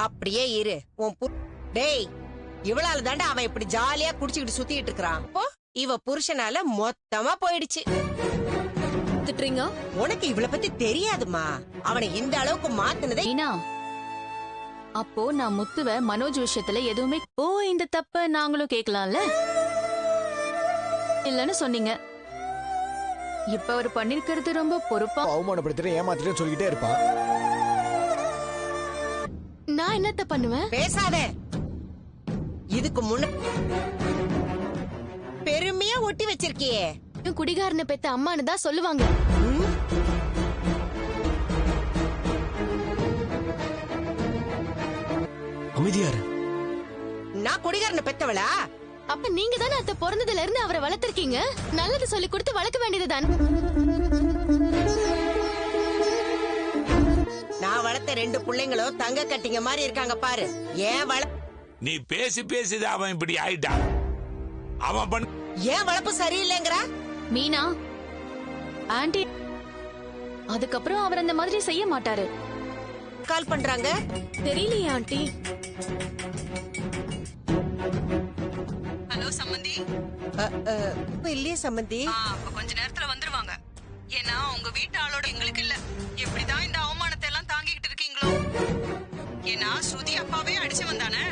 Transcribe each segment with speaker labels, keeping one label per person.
Speaker 1: அப்படியே இரு. டேய், இவளால தாண்டா அவன் இப்படி ஜாலியா குடிச்சுக்கிட்டு சுத்திட்டு இருக்கான். இவ புருஷனால மொத்தமா போயிடுச்சு. உனக்கு இவளை பத்தி தெரியாதுமா. அவனை இந்த அளவுக்கு மாத்தினதே.
Speaker 2: அப்போ நான் முத்துவ மனோஜ் விஷயத்துல எதுவுமே இந்த தப்ப நாங்களும் கேட்கலாம்ல இல்லன்னு சொன்னீங்க. இப்ப அவர் பண்ணிருக்கிறது ரொம்ப பொறுப்பா.
Speaker 3: அவமானப்படுத்துற ஏமாத்திட்டு சொல்லிக்கிட்டே இருப்பா.
Speaker 2: நான் என்னத்த பண்ணுவேன்?
Speaker 1: பேசாத. இதுக்கு முன்ன பெருமையா ஒட்டி வச்சிருக்கியே.
Speaker 2: குடிகாரனை பெத்த அம்மானு தான் சொல்லுவாங்க.
Speaker 3: அமைதியாரு.
Speaker 1: நான் குடிகாரனை பெத்தவளா?
Speaker 2: அப்ப நீங்க தானே அத்த பிறந்ததுல இருந்து அவரை வளர்த்திருக்கீங்க. நல்லது சொல்லி கொடுத்து வளர்க்க வேண்டியதுதான்.
Speaker 1: நான் வளர்த்த 2 பிள்ளைங்களும் தங்க கட்டிங்க மாதிரி இருக்காங்க பாரு. ஏன்
Speaker 4: நீ பேசி பேசிதான் அவன் இப்படி ஆயிட்டான். அவன்
Speaker 1: ஏன் வளர்ப்பு சரியில்லைங்கிற?
Speaker 2: மீனா ஆண்டி அதுக்கப்புறம் அவர் அந்த மாதிரி செய்ய மாட்டாரு.
Speaker 1: கால் பண்றாங்க.
Speaker 2: தெரியலையே ஆண்டி.
Speaker 5: ஹலோ சம்பந்தி.
Speaker 1: இல்லையே சம்பந்தி.
Speaker 5: அப்ப கொஞ்ச நேரத்துல வந்துருவாங்க. ஏன்னா உங்க வீட்டு ஆளோட எங்களுக்கு இல்ல. எப்படிதான் இந்த அவமானத்தை எல்லாம் தாங்கிட்டு இருக்கீங்களோ? ஏன்னா ஸ்ருதி அப்பாவே அடிச்சவன் தானே.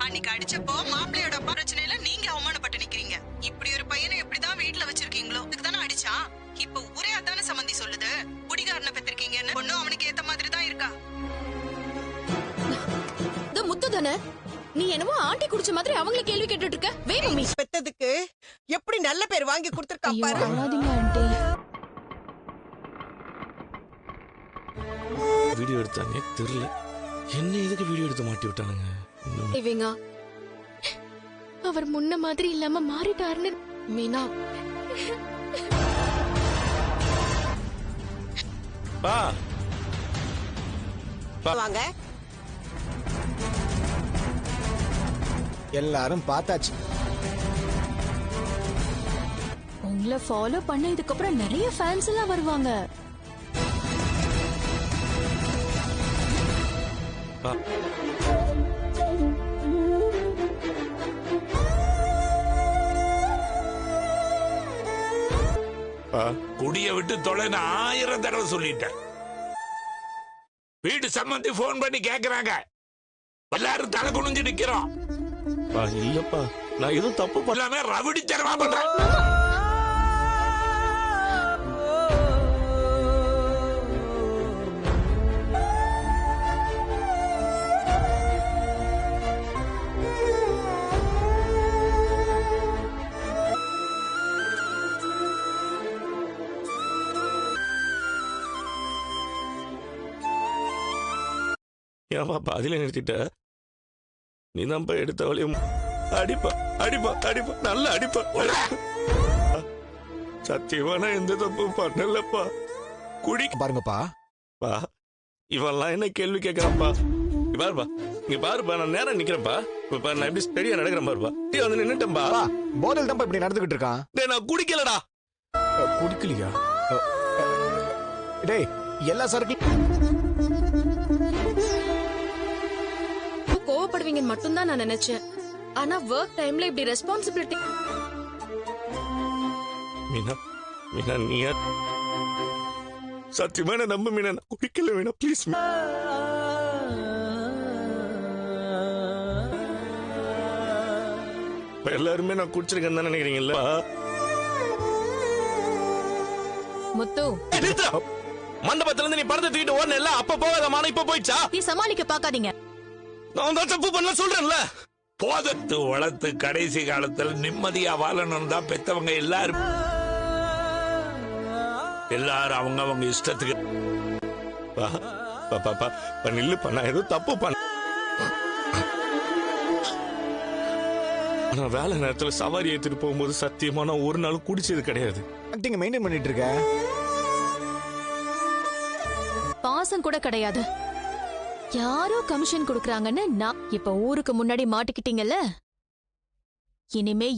Speaker 5: அன்னைக்கு அடிச்சப்போ மாப்பிள்ளையோட அப்பா பிரச்சனையில நீங்க அவமானப்பட்டு நிக்கிறீங்க. இப்படி ஒரு பையனை எப்படிதான் வீட்டுல வச்சிருக்கீங்களோ? இதுக்கு தானே அடிச்சான். இப்ப ஊரே அதானே சம்பந்தி சொல்லுது. குடிகாரனை பெற்றிருக்கீங்கன்னு. பொண்ணும் அவனுக்கு ஏத்த மாதிரி தான் இருக்கா.
Speaker 2: முத்து தானே. நீ என்னமோ ஆண்டி குடிச்ச மாதிரி அவங்கள கேள்வி கேட்டுட்டு இருக்க. வே மம்மி.
Speaker 1: பெத்ததுக்கு எப்படி நல்ல பேர் வாங்கி கொடுத்திருக்கா பாரு.
Speaker 2: அழாதீங்க ஆண்டி.
Speaker 6: வீடியோ எடுத்தானே தெரியல. என்ன இதுக்கு வீடியோ எடுத்து மாட்டி விட்டானுங்க.
Speaker 2: இவங்க அவர் முன்ன மாதிரி இல்லாம மாறிட்டாருன்னு. மீனா
Speaker 6: பா
Speaker 1: வாங்க.
Speaker 3: எல்லாரும் பார்த்தாச்சு.
Speaker 2: உங்களை ஃபாலோ பண்ண இதுக்கப்புறம் நிறைய ஃபேன்ஸ் எல்லாம் வருவாங்க.
Speaker 4: குடிய விட்டு தொலைன்னு 1000 தடவை சொல்லிட்டேன். வீட்டு சம்பந்தி போன் பண்ணி கேக்குறாங்க. எல்லாரும் தலை குனிஞ்சு நிக்கிறோம்.
Speaker 6: இல்லப்பா, நான் எதுவும் தப்பு பண்ணாம
Speaker 4: ரவுடி தரமா பண்றேன்.
Speaker 6: ஏன்ப்பா அதில நிறுத்திட்ட? நீ தான் எடுத்த வழியும் அடிப்பா அடிப்பா அடிப்பா நல்ல அடிப்பா. சத்தியமா நான் எந்த தப்பு பண்ணலப்பா. குடி
Speaker 3: பாருங்கப்பா.
Speaker 6: இவெல்லாம் என்ன கேள்வி கேட்கறான்ப்பா. பாருப்பா, இங்க பாருப்பா, நான் நேரம் நிக்கிறேன்ப்பா. இப்ப நான் எப்படி ஸ்டடியா நடக்கிறேன் பாருப்பா. நீ வந்து நின்னுட்டேன்பா.
Speaker 3: போதல் தான் இப்படி நடந்துகிட்டு இருக்கான்.
Speaker 6: டேய், நான் குடிக்கலடா.
Speaker 3: குடிக்கலையா? டேய், எல்லா சரக்கு
Speaker 2: கோவப்படுவீங்கன்னு மட்டும்தான் நான் நினைச்சேன். ஆனா வர்க் டைம்ல இப்படி ரெஸ்பான்சிபிலிட்டி.
Speaker 6: மீனா, மீனா நீ சத்தியமா என்ன நம்ப மீனா. நான் குடிக்கல மீனா, ப்ளீஸ். எல்லாருமே நான் குடிச்சிருக்கேன்னு தான் நினைக்கிறீங்கல்ல?
Speaker 2: முத்து,
Speaker 6: மண்டபத்துல இருந்து நீ படத்தை தூக்கிட்டு ஓடன இல்ல, அப்ப போகாதமான இப்ப போயிடுச்சா?
Speaker 2: நீ சமாளிக்க பாக்காதீங்க.
Speaker 6: நான் தான் தப்பு பண்ணல சொல்றேன்ல.
Speaker 4: போதத்து வளர்த்து கடைசி காலத்துல நிம்மதியா வாழணும் தான் பெத்தவங்க எல்லாரும் அவங்க இஷ்டத்துக்கு.
Speaker 6: நில்லு பண்ண ஏதோ தப்பு பண்ண. ஆனா வேலை நேரத்துல சவாரி ஏத்திட்டு போகும்போது சத்தியமா நான் ஒரு நாள் குடிச்சது கிடையாது.
Speaker 3: ஆக்டிங் மெயின்டைன் பண்ணிட்டு இருக்க.
Speaker 2: பாசம் கூட கிடையாது. யாரோ கமிஷன் கொடுக்கறாங்கன்னு நான் இப்ப ஊருக்கு முன்னாடி மாட்டிக்கிட்டீங்கல்ல. இனிமே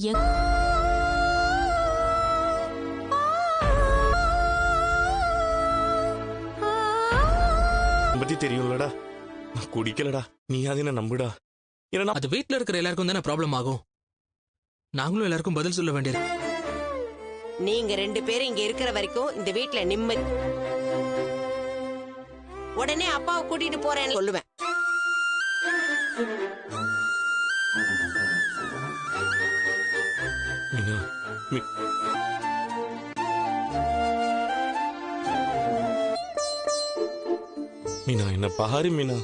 Speaker 6: தெரியும்லடா. நான் குடிக்கலடா, நீ அது என்ன நம்புடா. ஏன்னா
Speaker 7: அது வீட்ல இருக்கிற எல்லாருக்கும் தானே ப்ராப்ளம் ஆகும். நாங்களும் எல்லாருக்கும் பதில் சொல்ல வேண்டியது.
Speaker 1: நீங்க 2 பேரும் இங்க இருக்கிற வரைக்கும் இந்த வீட்ல நிம்மதி. உடனே அப்பாவை கூட்டிட்டு போறேன்னு சொல்லுவேன்.
Speaker 6: மீனா, மீனா என்ன பாரு மீனா.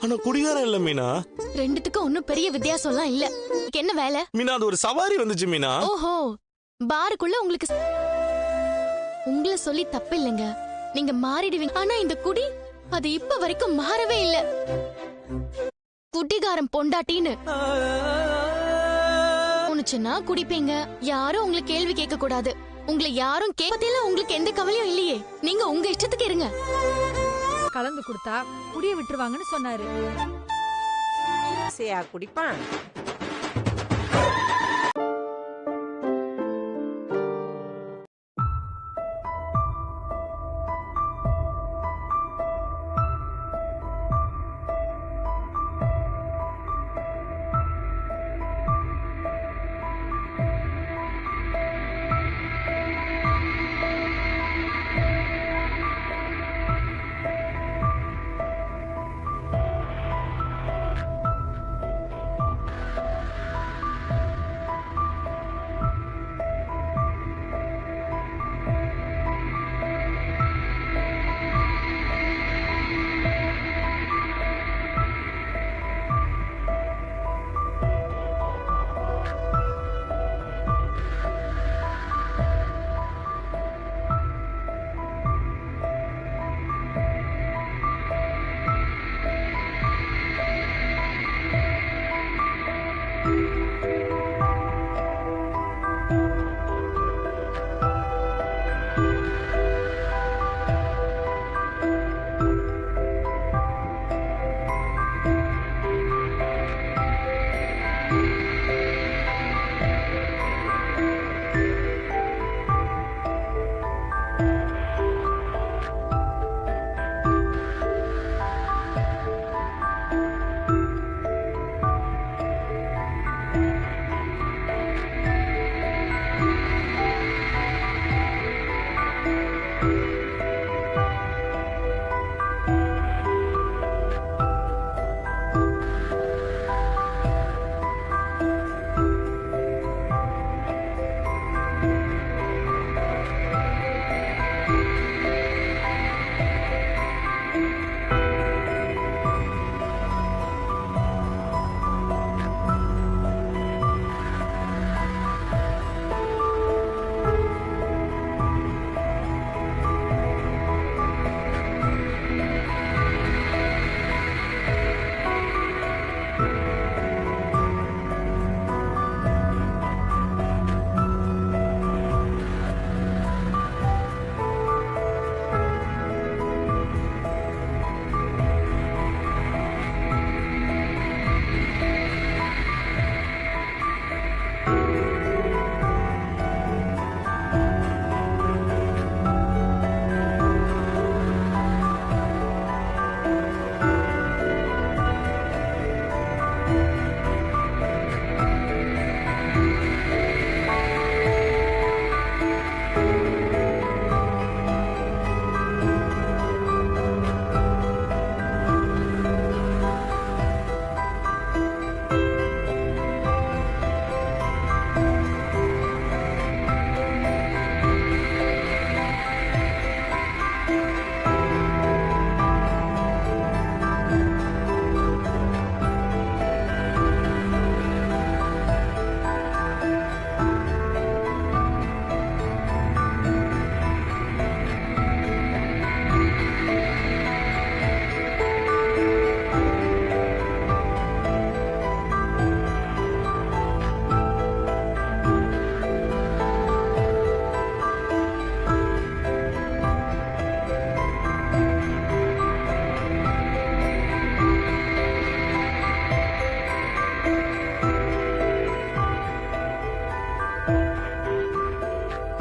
Speaker 6: ஆனா குடிகாரம் இல்ல மீனா.
Speaker 2: ரெண்டுத்துக்கும் ஒன்னும் பெரிய வித்தியாசம்லாம் இல்ல. என்ன வேலை?
Speaker 6: மீனா அது ஒரு சவாரி வந்துச்சு மீனா.
Speaker 2: ஓஹோ, பாருக்குள்ள உங்களுக்கு உங்களை சொல்லி தப்பு இல்லைங்க, நீங்க மாறிடுவீங்க. ஆனா இந்த குடி அது இப்ப வரைக்கும் மாறவே இல்ல. குடிகாரம் பொண்டாட்டின்னு உனச்சுன்னா குடிப்பீங்க, யாரும் உங்களை கேள்வி கேட்க கூடாது. உங்களை யாரும் கேட்பதில்ல, உங்களுக்கு எந்த கவலையும் இல்லையே. நீங்க உங்க இஷ்டத்துக்கு இருங்க.
Speaker 8: கலந்து கொடுத்தா குடிய விட்டுருவாங்கன்னு சொன்னாரு.
Speaker 1: குடிப்பான்.